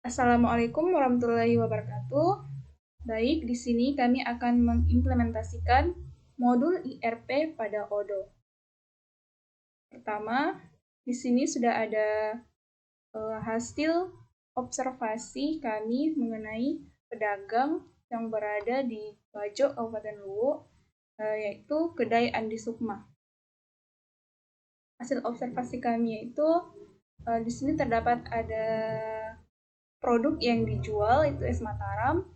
Assalamualaikum warahmatullahi wabarakatuh. Baik, di sini kami akan mengimplementasikan modul IRP pada Odoo. Pertama, di sini sudah ada hasil observasi kami mengenai pedagang yang berada di Bajo, Kabupaten Luwu, yaitu kedai Andi Sukma. Hasil observasi kami yaitu di sini terdapat ada produk yang dijual, itu es Mataram,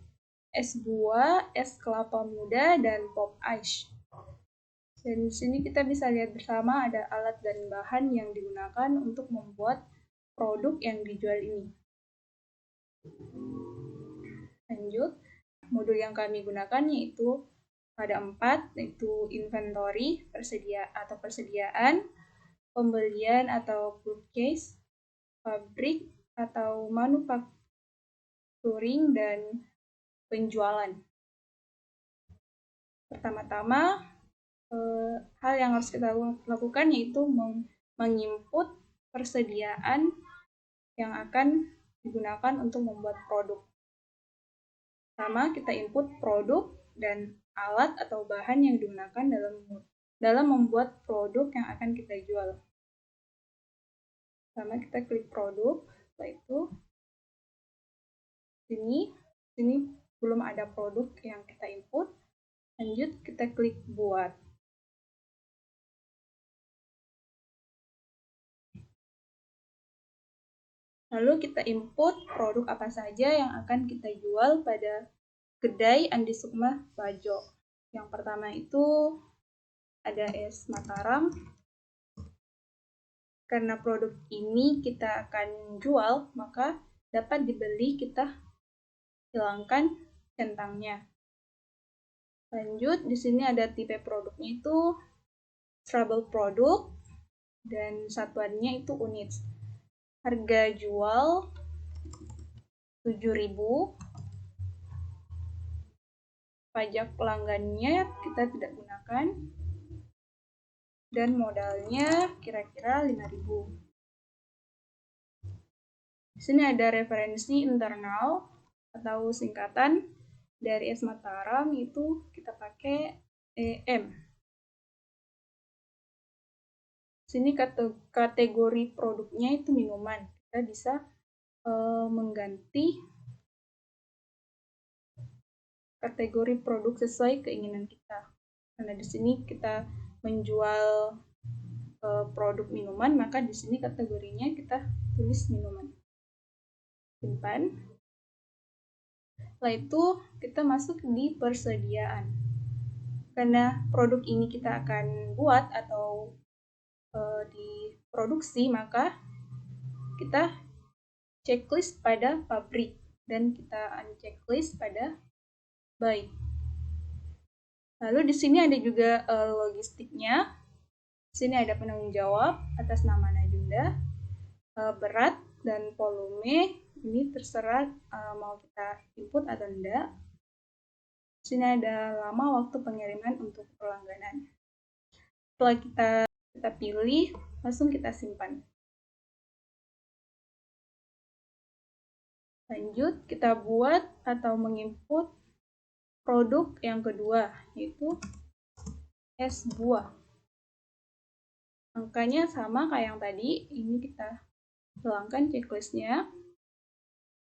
es buah, es kelapa muda, dan pop ice. Dan di sini kita bisa lihat bersama ada alat dan bahan yang digunakan untuk membuat produk yang dijual ini. Lanjut, modul yang kami gunakan yaitu ada 4, yaitu inventory, persediaan, pembelian atau purchase, pabrik atau manufacturing, dan penjualan. Pertama-tama, hal yang harus kita lakukan yaitu menginput persediaan yang akan digunakan untuk membuat produk. Pertama, kita input produk dan alat atau bahan yang digunakan dalam membuat produk yang akan kita jual. Pertama, kita klik produk, setelah itu sini belum ada produk yang kita input. Lanjut, kita klik buat. Lalu kita input produk apa saja yang akan kita jual pada kedai Andi Sukma Bajo. Yang pertama itu ada es Mataram. Karena produk ini kita akan jual, maka dapat dibeli, kita hilangkan centangnya. Lanjut, di sini ada tipe produknya itu trouble product dan satuannya itu units. Harga jual 7.000. Pajak pelanggannya kita tidak gunakan. Dan modalnya kira-kira 5.000. Di sini ada referensi internal atau singkatan dari es Mataram, itu kita pakai EM. Di sini kategori produknya itu minuman. Kita bisa mengganti kategori produk sesuai keinginan kita. Karena di sini kita menjual produk minuman, maka di sini kategorinya kita tulis minuman. Simpan. Setelah itu kita masuk di persediaan. Karena produk ini kita akan buat atau diproduksi, maka kita checklist pada pabrik dan kita unchecklist pada buy. Lalu di sini ada juga logistiknya. Di sini ada penanggung jawab atas nama Najunda, berat dan volume ini terserah mau kita input atau enggak. Di sini ada lama waktu pengiriman untuk pelangganan. Setelah kita pilih, langsung kita simpan. Lanjut, kita buat atau menginput produk yang kedua, yaitu es buah. Angkanya sama kayak yang tadi, ini kita hilangkan checklistnya.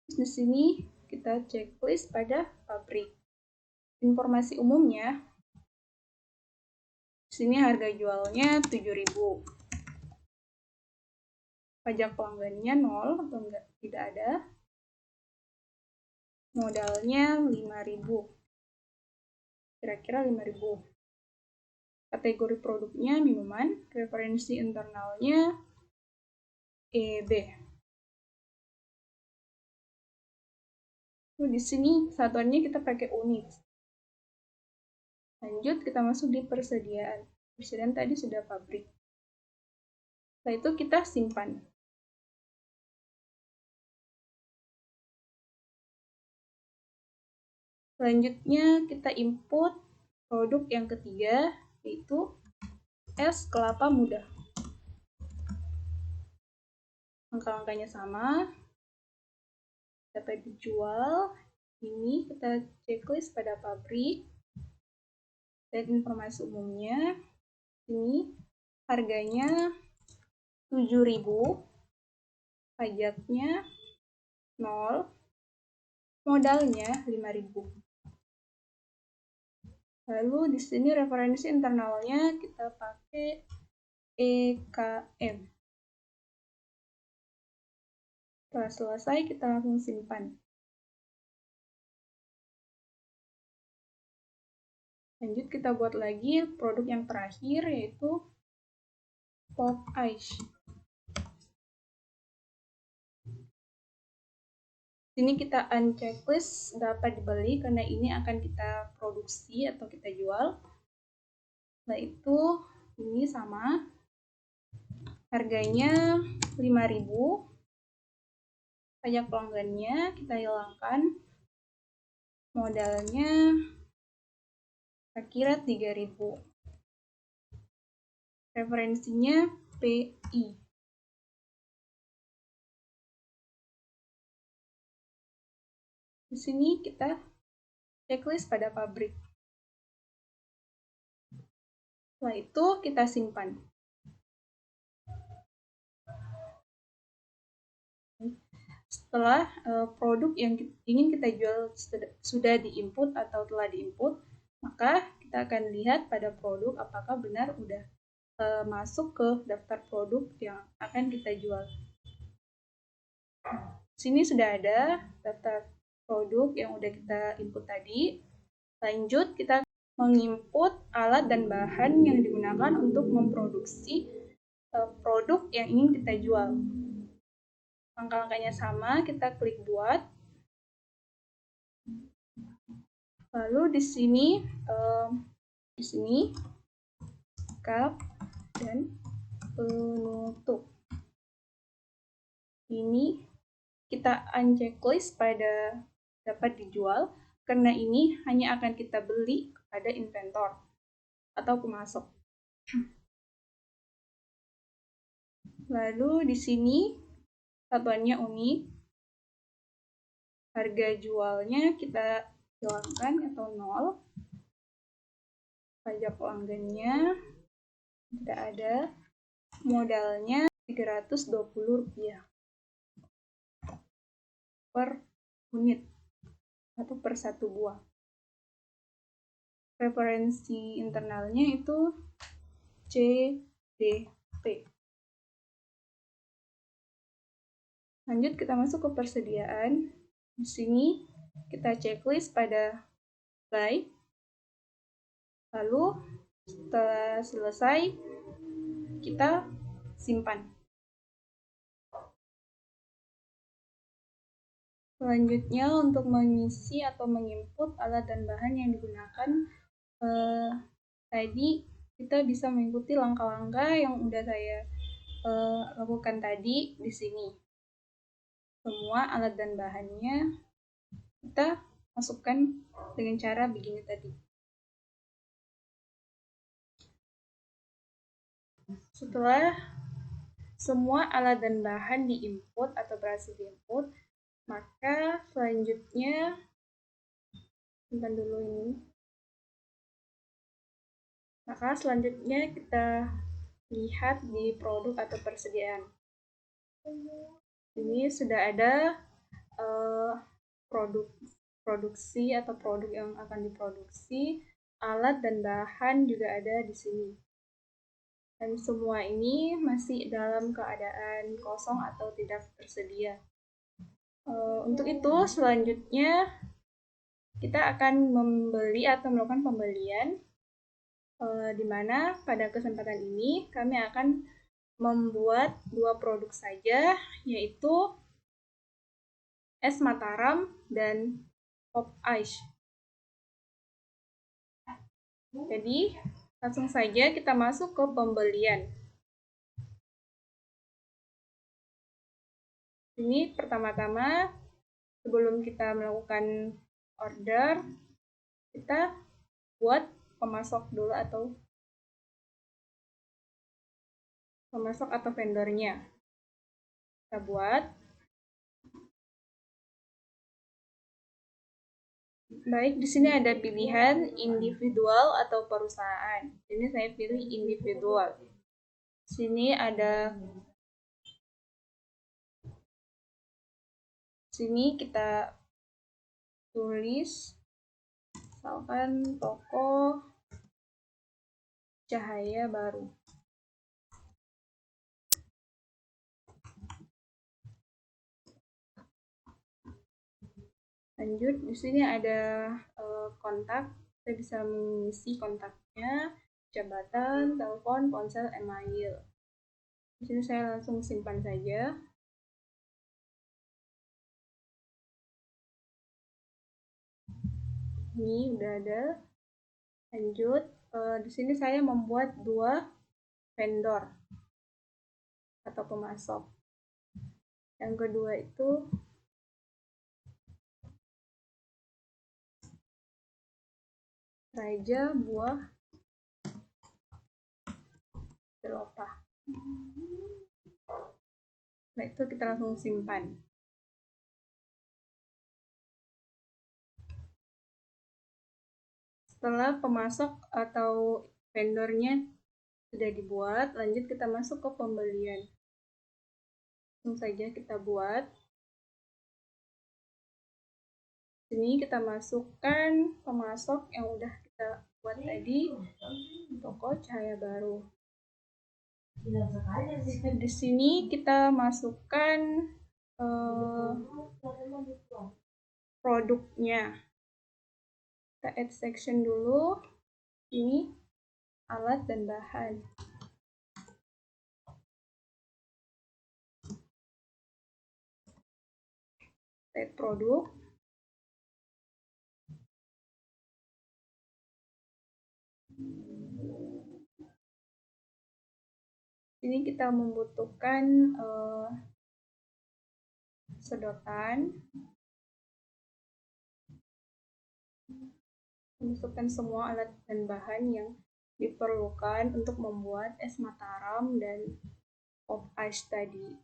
Di sini kita checklist pada pabrik. Informasi umumnya, di sini harga jualnya 7.000. Pajak pelanggannya 0 atau enggak, tidak ada. Modalnya 5.000. Kira-kira 5.000. Kategori produknya minuman, referensi internalnya EB. Di sini satuannya kita pakai unit. Lanjut, kita masuk di persediaan. Persediaan tadi sudah pabrik. Setelah itu kita simpan. Selanjutnya kita input produk yang ketiga, yaitu es kelapa muda. Angka-angkanya sama. dapat dijual. Ini kita checklist pada pabrik dan informasi umumnya. Ini harganya 7.000, pajaknya 0, modalnya 5.000. Lalu di sini referensi internalnya kita pakai EKM. Setelah selesai, kita langsung simpan. Lanjut, kita buat lagi produk yang terakhir, yaitu Pop Ice. Sini kita unchecklist dapat dibeli karena ini akan kita produksi atau kita jual. Setelah itu, ini sama. Harganya 5.000. Pajak pelanggannya kita hilangkan. Modalnya kira 3.000. Referensinya PI. Di sini kita checklist pada pabrik. Setelah itu kita simpan. Setelah produk yang ingin kita jual sudah diinput atau telah diinput, maka kita akan lihat pada produk apakah benar udah masuk ke daftar produk yang akan kita jual. Sini sudah ada daftar produk yang udah kita input tadi. Lanjut, kita menginput alat dan bahan yang digunakan untuk memproduksi produk yang ingin kita jual. Langkah-langkahnya sama, kita klik buat. Lalu di sini cup dan penutup. Ini kita unchecklist pada dapat dijual karena ini hanya akan kita beli pada inventor atau pemasok. Lalu di sini satuannya unik. Harga jualnya kita hilangkan atau 0. Pajak pelanggannya tidak ada. Modalnya Rp320 per unit atau per satu buah. Referensi internalnya itu CDP. Lanjut, kita masuk ke persediaan. Di sini kita checklist pada buy. Lalu setelah selesai kita simpan. Selanjutnya untuk mengisi atau menginput alat dan bahan yang digunakan, tadi kita bisa mengikuti langkah-langkah yang udah saya lakukan tadi di sini. Semua alat dan bahannya kita masukkan dengan cara begini tadi. Setelah semua alat dan bahan diinput atau berhasil diinput, maka selanjutnya simpan dulu ini. Maka selanjutnya kita lihat di produk atau persediaan. Ini sudah ada produksi atau produk yang akan diproduksi, alat dan bahan juga ada di sini. Dan semua ini masih dalam keadaan kosong atau tidak tersedia. Untuk itu selanjutnya kita akan membeli atau melakukan pembelian, di mana pada kesempatan ini kami akan membuat 2 produk saja, yaitu es Mataram dan Pop Ice. Jadi langsung saja kita masuk ke pembelian. Ini pertama-tama sebelum kita melakukan order, kita buat pemasok dulu atau vendornya. Kita buat. Baik, di sini ada pilihan individual atau perusahaan. Ini saya pilih individual. Sini ada sini kita tulis misalkan toko Cahaya Baru. Lanjut, di sini ada kontak. Kita bisa mengisi kontaknya, jabatan, telepon, ponsel, email. Di sini saya langsung simpan saja. Ini udah ada. Lanjut, di sini saya membuat 2 vendor atau pemasok. Yang kedua itu Raja Buah Jelopah. Nah, itu kita langsung simpan. Setelah pemasok atau vendornya sudah dibuat, lanjut kita masuk ke pembelian. Langsung saja kita buat. Sini kita masukkan pemasok yang udah kita buat tadi, toko Cahaya Baru. Di sini kita masukkan produknya. Kita add section dulu. Ini alat dan bahan. Add produk. Ini kita membutuhkan sedotan. Masukkan semua alat dan bahan yang diperlukan untuk membuat es Mataram dan pop ice tadi.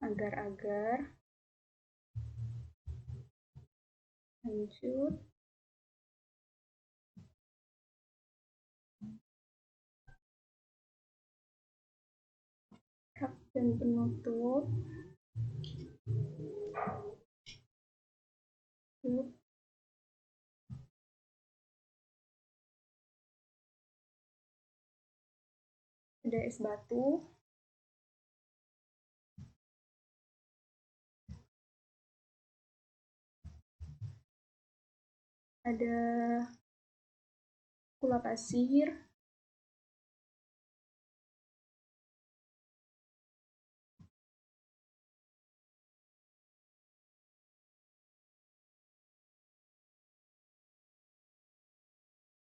Agar-agar. Lanjut. Kap dan penutup. Ada es batu. Ada gula pasir.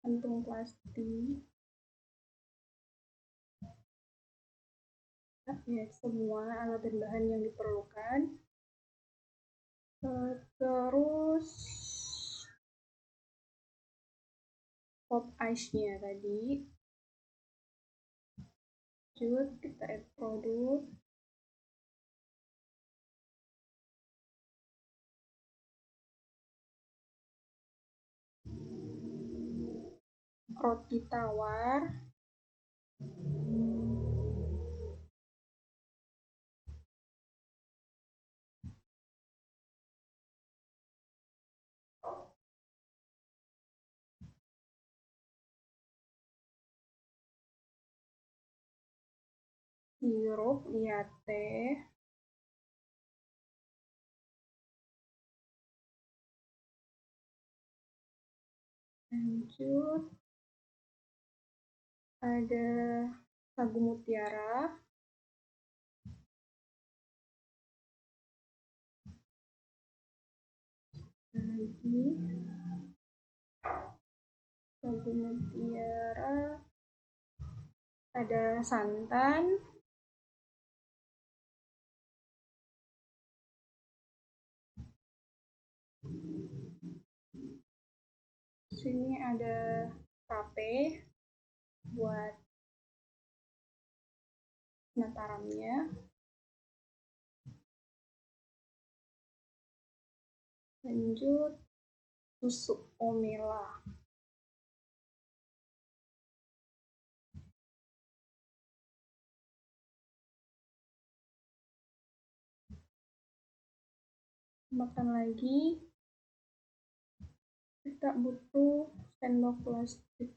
Kantung plastik. Ya, semua alat dan bahan yang diperlukan. Terus pop ice-nya tadi. Lanjut kita add produk. Roti tawar. Sirup latte. Lanjut ada sagu mutiara. Lagi sagu mutiara. Ada santan. Sini ada tape buat Mataramnya. Lanjut, susu omela. Makan lagi, kita butuh sendok plastik.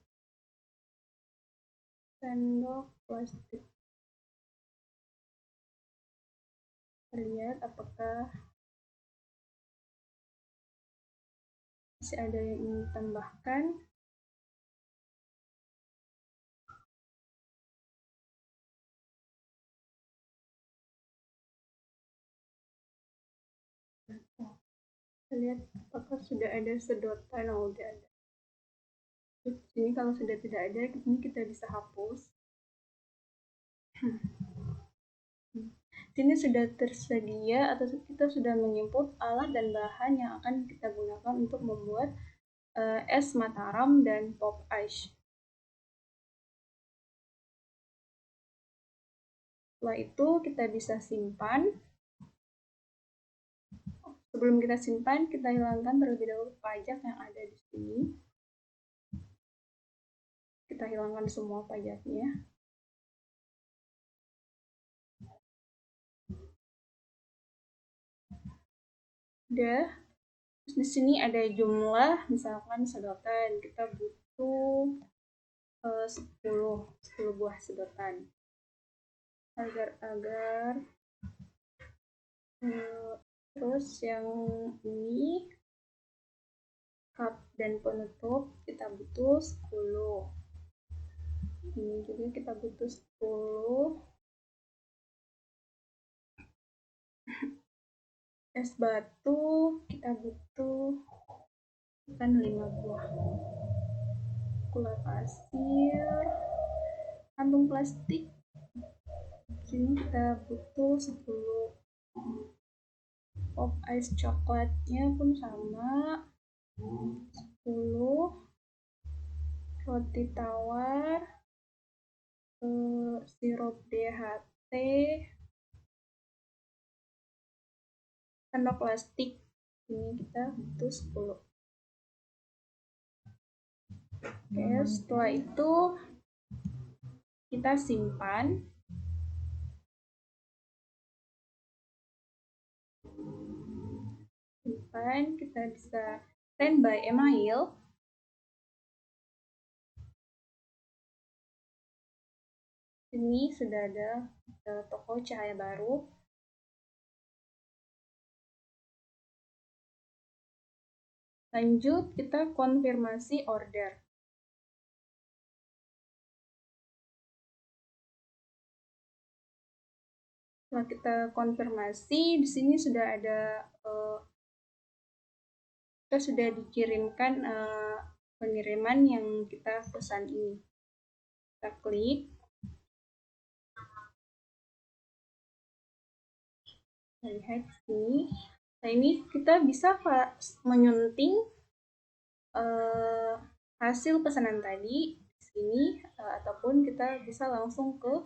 Lihat apakah masih ada yang ingin ditambahkan. Kita lihat apakah sudah ada sedotan. Oh, udah ada. Ini kalau sudah tidak ada, ini kita bisa hapus. Sini sudah tersedia atau kita sudah menginput alat dan bahan yang akan kita gunakan untuk membuat es Mataram dan pop ice. Setelah itu kita bisa simpan. Sebelum kita simpan, kita hilangkan terlebih dahulu pajak yang ada di sini. Kita hilangkan semua pajaknya. Udah. Terus di sini ada jumlah, misalkan sedotan. Kita butuh 10 buah sedotan. Agar terus yang ini cup dan penutup kita butuh 10. Ini juga kita butuh 10. Es batu kita butuh kan 5 buah. Gula pasir, kantung plastik. Sini kita butuh 10. Pop ice coklatnya pun sama 10. Roti tawar, sirup DHT, sendok plastik. Ini kita butuh 10. Oke, setelah itu kita simpan. Kita bisa standby email. Ini sudah ada toko cahaya baru. Lanjut, kita konfirmasi order. Setelah kita konfirmasi, di sini sudah ada kita sudah dikirimkan pengiriman yang kita pesan ini. Kita klik. Lihat sini. Nah, ini kita bisa menyunting hasil pesanan tadi di sini ataupun kita bisa langsung ke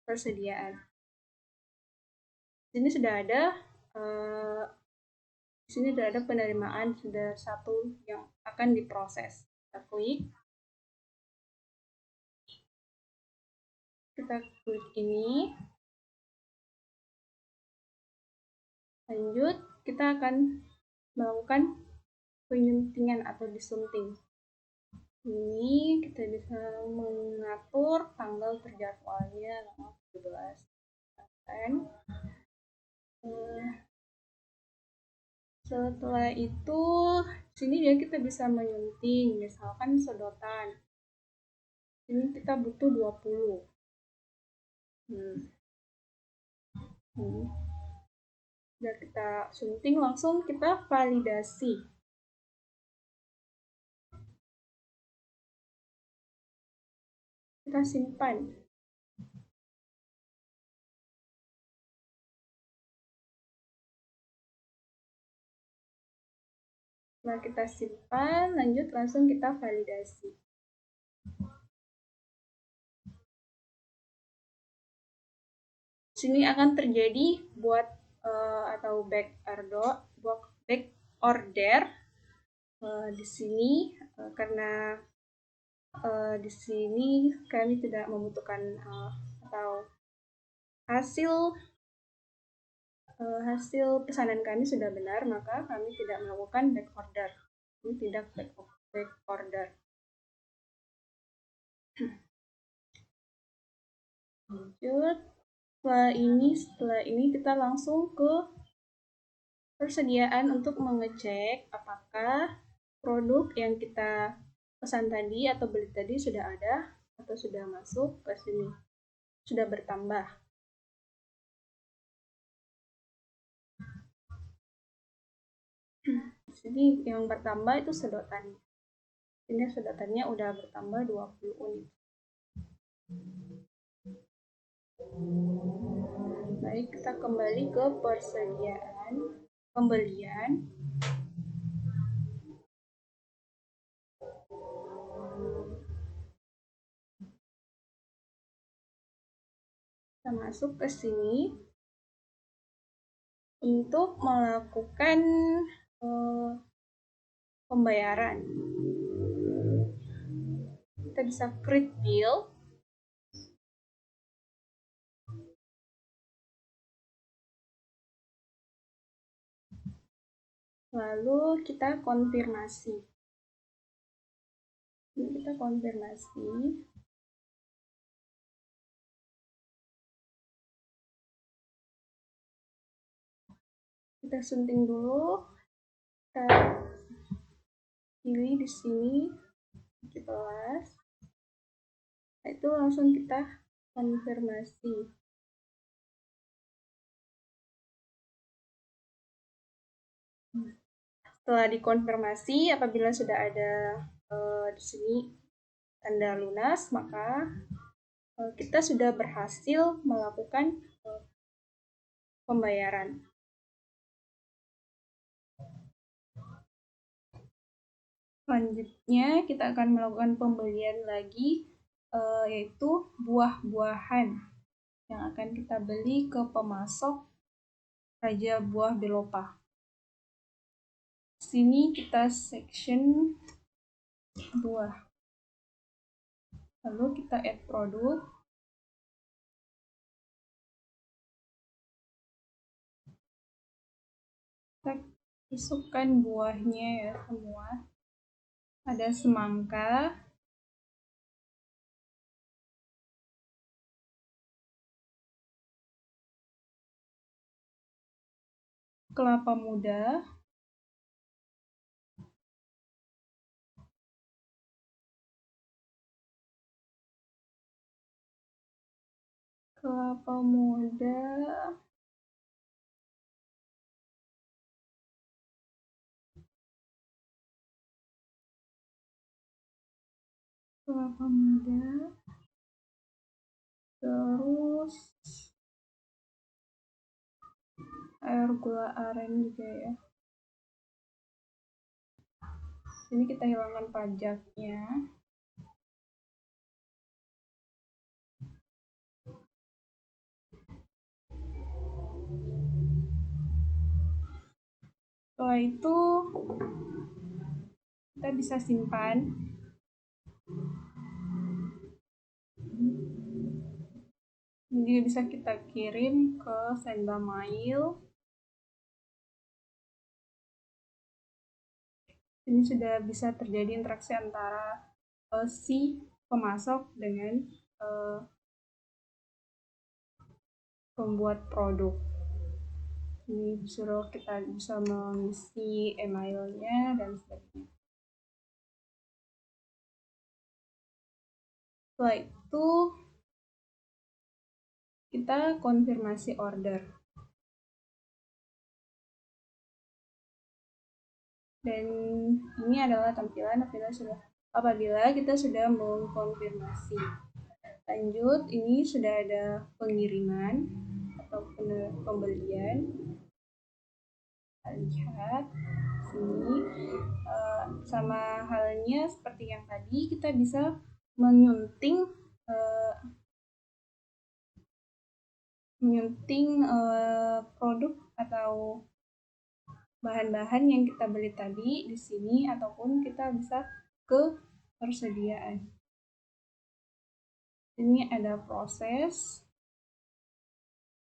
persediaan. Di sini sudah ada di sini sudah ada penerimaan, sudah satu yang akan diproses. Kita klik. Kita klik ini. Lanjut, kita akan melakukan penyuntingan atau disunting. Ini kita bisa mengatur tanggal terjadwalnya 17. Setelah itu, sini ya kita bisa menyunting, misalkan sedotan. Ini kita butuh 20. Udah kita sunting, langsung kita validasi. Kita simpan. Setelah kita simpan, lanjut langsung kita validasi. Sini akan terjadi buat atau back order di sini karena di sini kami tidak membutuhkan atau hasil pesanan kami sudah benar, maka kami tidak melakukan back order. Ini tidak back order. Lanjut, setelah ini kita langsung ke persediaan untuk mengecek apakah produk yang kita pesan tadi atau beli tadi sudah ada atau sudah masuk ke sini, sudah bertambah. Di sini yang bertambah itu sedotan. Ini sedotannya udah bertambah 20 unit. Baik, kita kembali ke persediaan pembelian. Kita masuk ke sini untuk melakukan pembayaran. Kita bisa create bill. Lalu kita konfirmasi. Ini kita konfirmasi. Kita sunting dulu. Kita pilih di sini 17. Nah, itu langsung kita konfirmasi. Setelah dikonfirmasi, apabila sudah ada di sini tanda lunas, maka kita sudah berhasil melakukan pembayaran. Selanjutnya kita akan melakukan pembelian lagi, yaitu buah-buahan yang akan kita beli ke pemasok Raja Buah Belopa. Sini kita section buah. Lalu kita add produk. Kita masukkan buahnya ya semua. Ada semangka, kelapa muda, kelapa muda, terus air gula aren juga ya. Ini kita hilangkan pajaknya. Setelah itu kita bisa simpan. Ini bisa kita kirim ke Senda Mail. Ini sudah bisa terjadi interaksi antara si pemasok dengan pembuat produk. Ini disuruh kita bisa mengisi emailnya dan sebagainya. Setelah itu kita konfirmasi order. Dan ini adalah tampilan apabila kita sudah mengkonfirmasi. Lanjut, ini sudah ada pengiriman atau pembelian. Lihat sini, sama halnya seperti yang tadi, kita bisa menyunting produk atau bahan-bahan yang kita beli tadi di sini, ataupun kita bisa ke persediaan. Ini ada proses,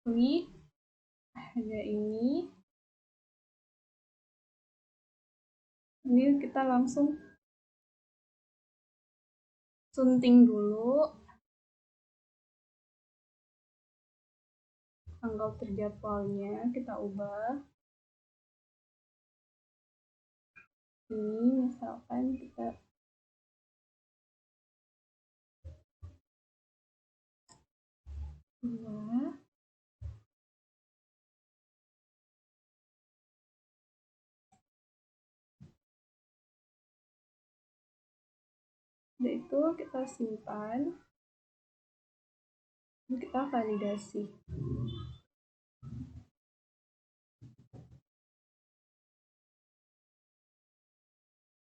klik, ada ini kita langsung sunting dulu tanggal terjadwalnya, kita ubah. Ini misalkan kita ubah. Setelah itu kita simpan, dan kita validasi.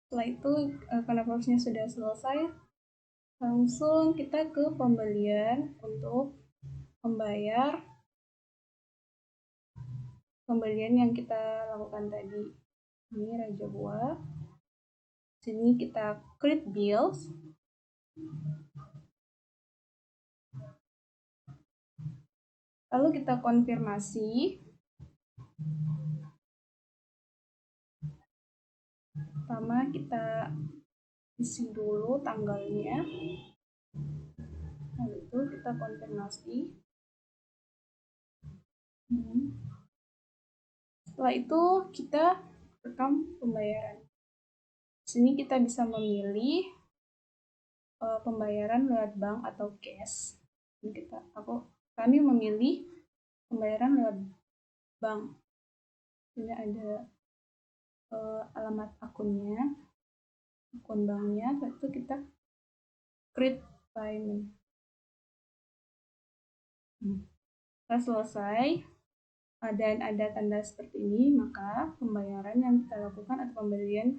Setelah itu karena prosesnya sudah selesai, langsung kita ke pembelian untuk membayar pembelian yang kita lakukan tadi. Ini Raja Buah. Sini kita create bills. Lalu kita konfirmasi. Pertama kita isi dulu tanggalnya. Lalu itu kita konfirmasi. Setelah itu kita rekam pembayaran. Di sini kita bisa memilih pembayaran lewat bank atau cash. Kami memilih pembayaran lewat bank. Ini ada alamat akunnya, akun banknya. Setelah itu kita create payment. Setelah selesai dan ada tanda seperti ini, maka pembayaran yang kita lakukan atau pembelian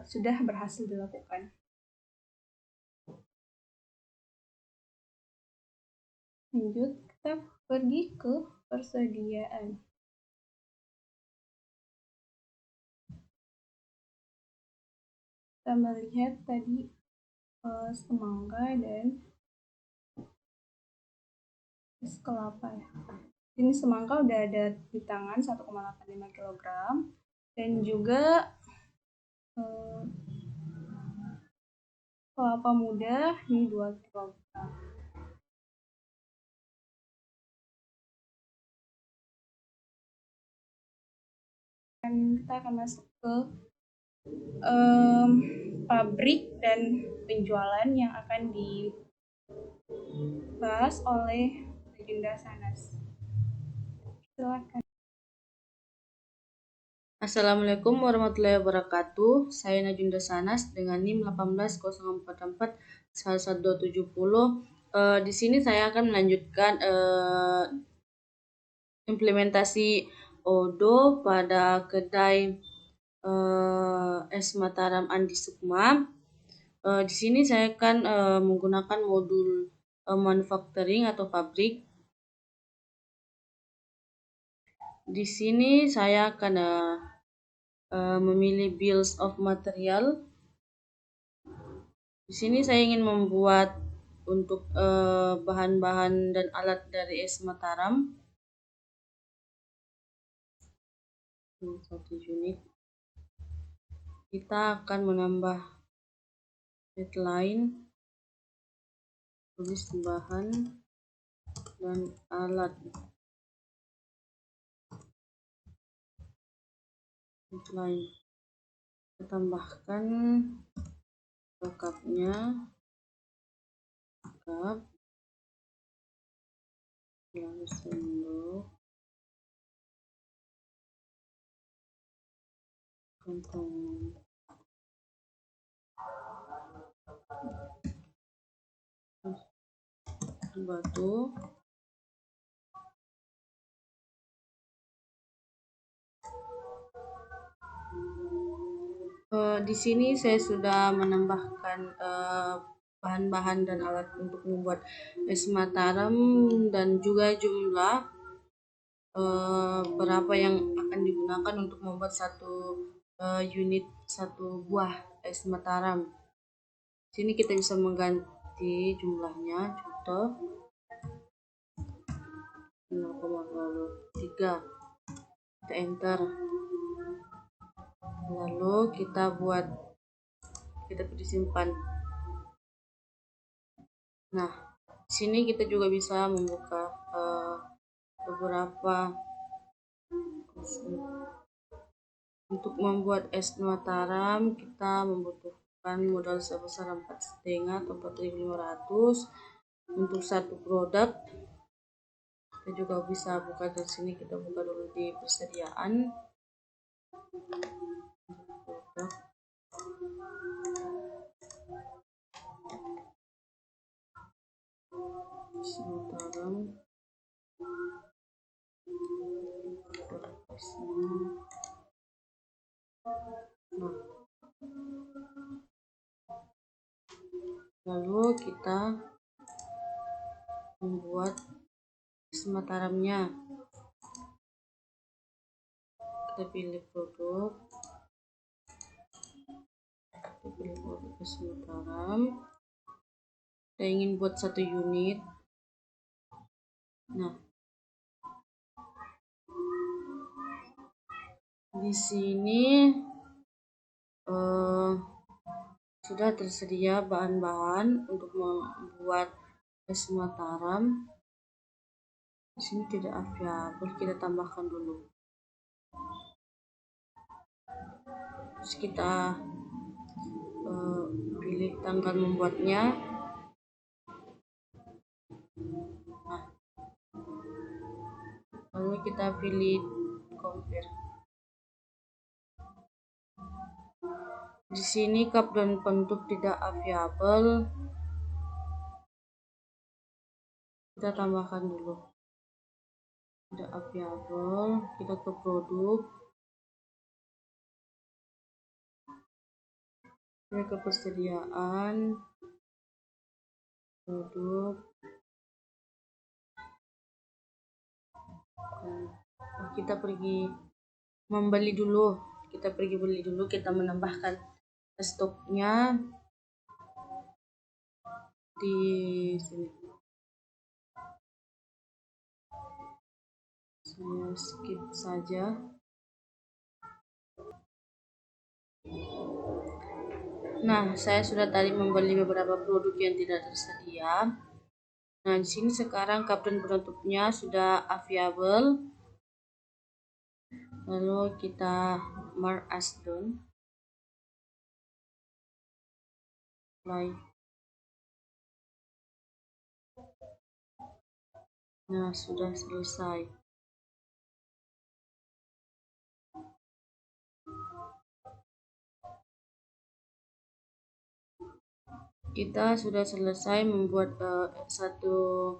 sudah berhasil dilakukan. Lanjut, kita pergi ke persediaan. Kita melihat tadi semangka dan es kelapa ya. Ini semangka udah ada di tangan 1,85 kg dan juga kelapa muda ini 2 kg. Dan kita akan masuk ke pabrik dan penjualan yang akan dibahas oleh Najunda Sanas. Silakan. Assalamualaikum warahmatullahi wabarakatuh. Saya Najunda Sanas dengan NIM 18044-11270. Di sini saya akan melanjutkan implementasi Odoo pada kedai es Mataram Andi Sukma. Di sini saya akan menggunakan modul manufacturing atau pabrik. Di sini saya akan memilih bills of material. Di sini saya ingin membuat untuk bahan-bahan dan alat dari es Mataram. 1 unit. Kita akan menambah headline, tulis bahan dan alat. Headline. Kita tambahkan lengkapnya. Lengkap. Lalu sendok. Komponen. Batu. Di sini saya sudah menambahkan bahan-bahan dan alat untuk membuat es Mataram dan juga jumlah. berapa yang akan digunakan untuk membuat satu unit satu buah es Mataram. Sini kita bisa mengganti jumlahnya, contoh 0,03, kita enter, lalu kita pilih simpan. Nah, sini kita juga bisa membuka beberapa. Untuk membuat es Mataram kita membutuhkan modal sebesar 4,5 atau 4.500 untuk satu produk. Kita juga bisa buka dari sini, kita buka dulu di persediaan produk. Es Mataram. Nah, lalu kita membuat es Mataramnya. Kita pilih produk, es Mataram. Kita ingin buat satu unit. Nah, di sini sudah tersedia bahan-bahan untuk membuat es Mataram. Di sini tidak available, kita tambahkan dulu. Terus kita pilih tanggal membuatnya. Nah, lalu kita pilih compare. Di sini cup dan bentuk tidak available, kita tambahkan dulu. Tidak available, kita ke produk, kita ke persediaan, produk. Kita pergi membeli dulu, kita menambahkan stoknya di sini. Saya skip saja. Nah, saya sudah tadi membeli beberapa produk yang tidak tersedia. Nah, di sini sekarang cup dan penutupnya sudah available. Lalu kita mark as done. Apply. Nah, sudah selesai. Kita sudah selesai membuat satu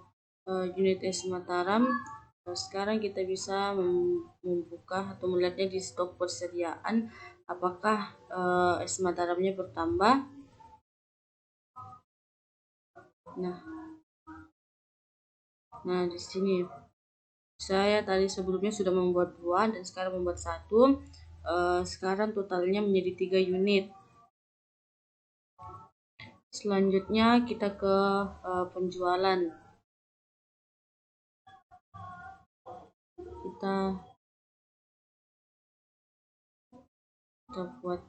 unit es Mataram. Sekarang kita bisa membuka atau melihatnya di stok persediaan, apakah es Mataramnya bertambah. Nah, di sini saya tadi sebelumnya sudah membuat 2 dan sekarang membuat 1. Sekarang totalnya menjadi 3 unit. Selanjutnya kita ke penjualan. Kita buat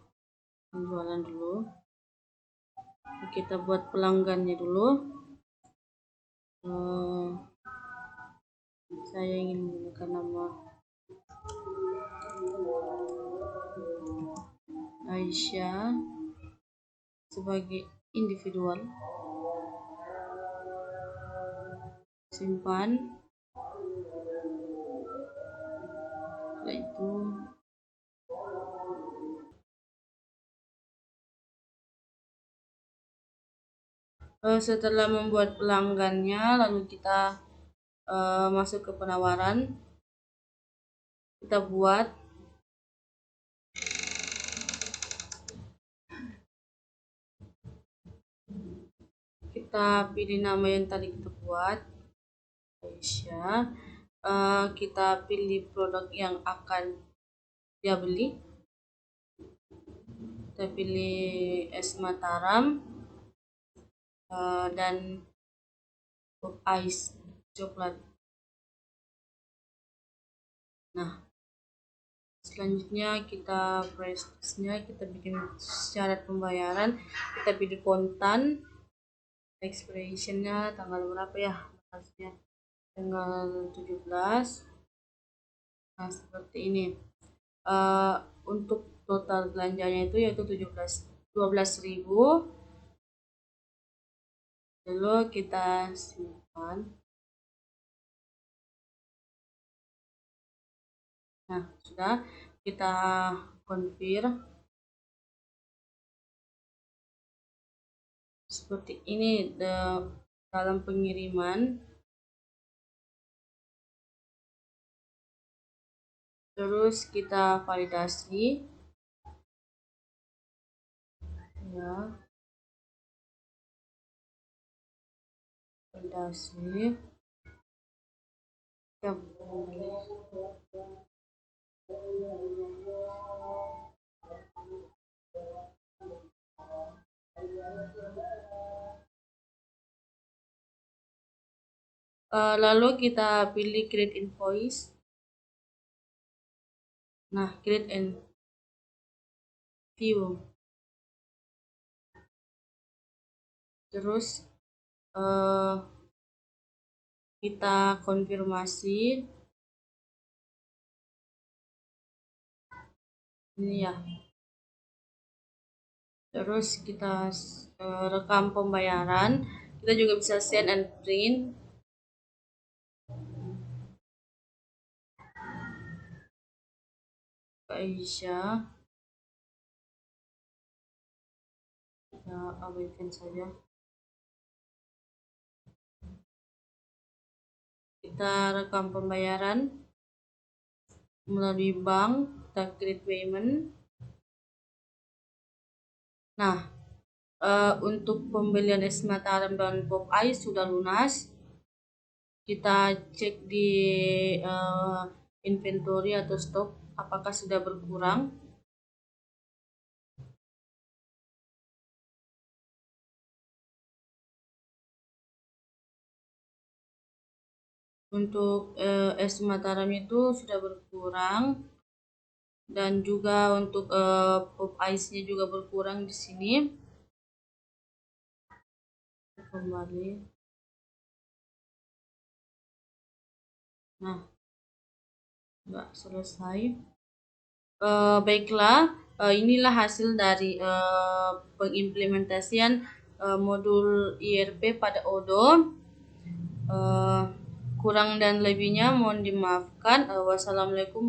penjualan dulu. Kita buat pelanggannya dulu. Saya ingin menggunakan nama Aisyah sebagai individual. Simpan. Setelah itu setelah membuat pelanggannya, lalu kita masuk ke penawaran. Kita buat. Kita pilih nama yang tadi kita buat, Aisyah. kita pilih produk yang akan dia beli. Kita pilih es Mataram dan pop ice coklat. Nah, selanjutnya kita prosesnya, kita bikin syarat pembayaran, kita pilih kontan, expiration-nya tanggal berapa ya, batasnya tanggal 17. Nah, seperti ini. Untuk total belanjanya itu yaitu 12.000. Lalu kita simpan. Nah, sudah, kita confirm. Seperti ini dalam pengiriman. Terus kita validasi. Ya. Validasi. Kita lalu kita pilih create invoice. Nah, create and view. Terus kita konfirmasi. Ini ya. Terus kita rekam pembayaran. Kita juga bisa send and print. Aisyah, kita abaikan saja. Kita rekam pembayaran melalui bank, kita create payment. Nah, untuk pembelian es Mataram dan pop ice sudah lunas. Kita cek di inventory atau stok apakah sudah berkurang. Untuk es Mataram itu sudah berkurang, dan juga untuk pop ice-nya juga berkurang di sini. Kembali. Nah, nggak selesai. Baiklah, inilah hasil dari pengimplementasian modul IRP pada Odoo. Kurang dan lebihnya mohon dimaafkan. Wassalamualaikum.